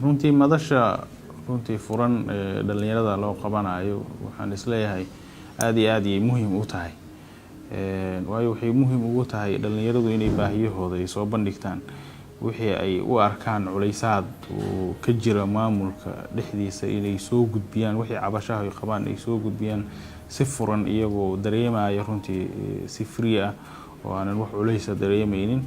runtii madasha runtii furan dhalinyarada loo qabanayo waxaan isleeyahay aad iyo aad ay muhiim u tahay waayo waxay muhiim ugu tahay dhalinyaradu inay baahiyahooda ay soo bandhigtaan wixii ay u arkaan culaysaad oo ka jira maamulka dhexdiisa inay soo gudbiyaan wixii cabashaha ay qabaan ay soo gudbiyaan si furan iyagoo dareemaya runtii si free ah oo aanan wax culaysa dareemaynin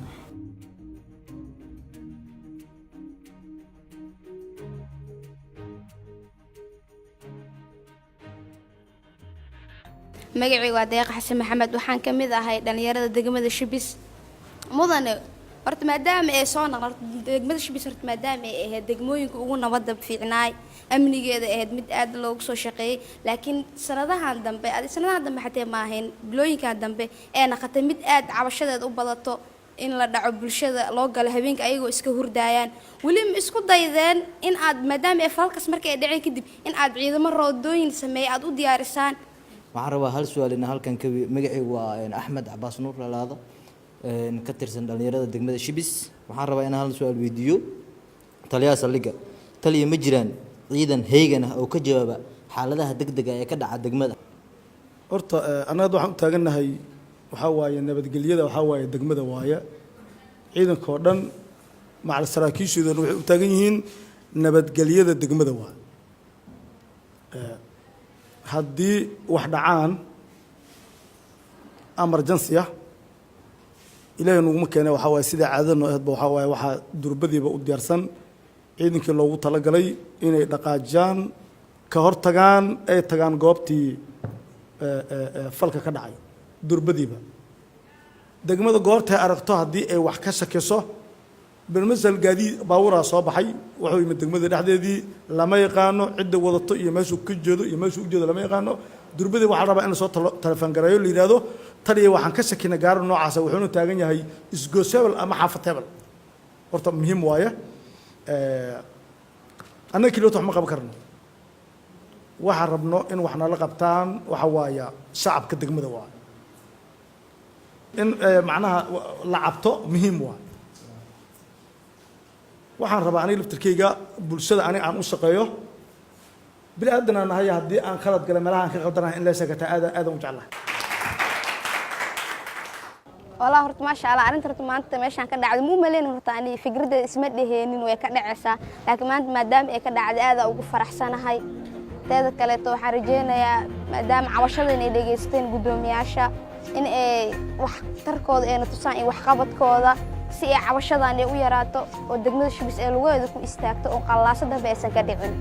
magacaygu waa Deeq Xasan Maxamed waxaan ka mid ahay dhalinyarada degmada Shibis mudane horta maadaama ay soo noqoto degmada Shibis horta maadaama ay ahayd degmooyinka ugu nabadda fiicnaay amnigeeda ahayd mid aad loogu soo shaqeeyay laakiin sanadahan dambe xataa ma ahayn bilooyinkan dambe ee naqatay mid aad cabashadeed u badato in la dhaco bulshada loo galo habeenka ayagoo iska hurdaayaan wali ma isku daydeen in aad maadaama ay falkas markay dhacay kadib in aad ciidamo roodooyin sameeyay aad u diyaarisaan waxaan rabaa hal su'aal in halkan ka magacaygu waa Axmed Cabaas Nuur Laalaado ka tirsan dhalinyarada degmada Shibis waxaan rabaa in hal su'aal weydiiyo taliyaha saldhigga taliya ma jiraan ciidan heegan ah oo ka jawaaba xaaladaha degdega ee ka dhaca degmada horta anaad waxaan u taaganahay waxa waaye nabadgelyada waxa waaye degmada waaye ciidanka oo dhan macal saraakiishooda waxay u taagan yihiin nabadgelyada degmada waaye haddii wax dhacaan emergency ilaahay nagu keenay waxa waaye sida caadada noo ahayd waxa waaye waxa durbadiiba u diyaarsan ciidankii loogu talagalay inay dhaqaajaan ka hortagaan ay tagaan goobtii falka ka dhacay durbadiiba degmada goortay aragto haddii ay wax ka shakiso بالمثل قادي باورا صباحي وحو يمد دغمده دحديدي لما يقانو عده ودتو iyo meeshu ka jeedo iyo meeshu u jeedo lama yaqaano durbadii waxa rabaa in soo telefoon gareeyo liidaado taliye waxaan ka shakina gaar noocaas wuxuu taagan yahay isgoosebel ama xafatebel horta muhiim waaye anna kilo wax ma qaban karno waxa rabno in waxna la qabtaan waxa waaya shacabka degmada waa in macnaha la cabto muhiim waa waxaan rabaa aniga laftirkeyga bulshada aniga aan u shaqeeyo bil aadana nahay hadii aan khalad galay malaha aan ka qaldanahay in la sheegata aad u jeclahay والله horta ma sha Allah arinta horta maanta meeshan ka dhacday muu maleyn horta ani fikrada isma dheheenin way ka dhacaysaa laakiin maanta maadaama ay ka dhacday aad ugu faraxsanahay teeda kale to waxaan rajeynayaa maadaama cabashada inay dhageysteen gudoomiyaasha in ay wax tarkooda ay tusaan in wax qabadkooda si ay cabashadan ay u yaraato oo degmada Shibis ee lugeeda ku istaagto oo qalaasada baysan ka dhicin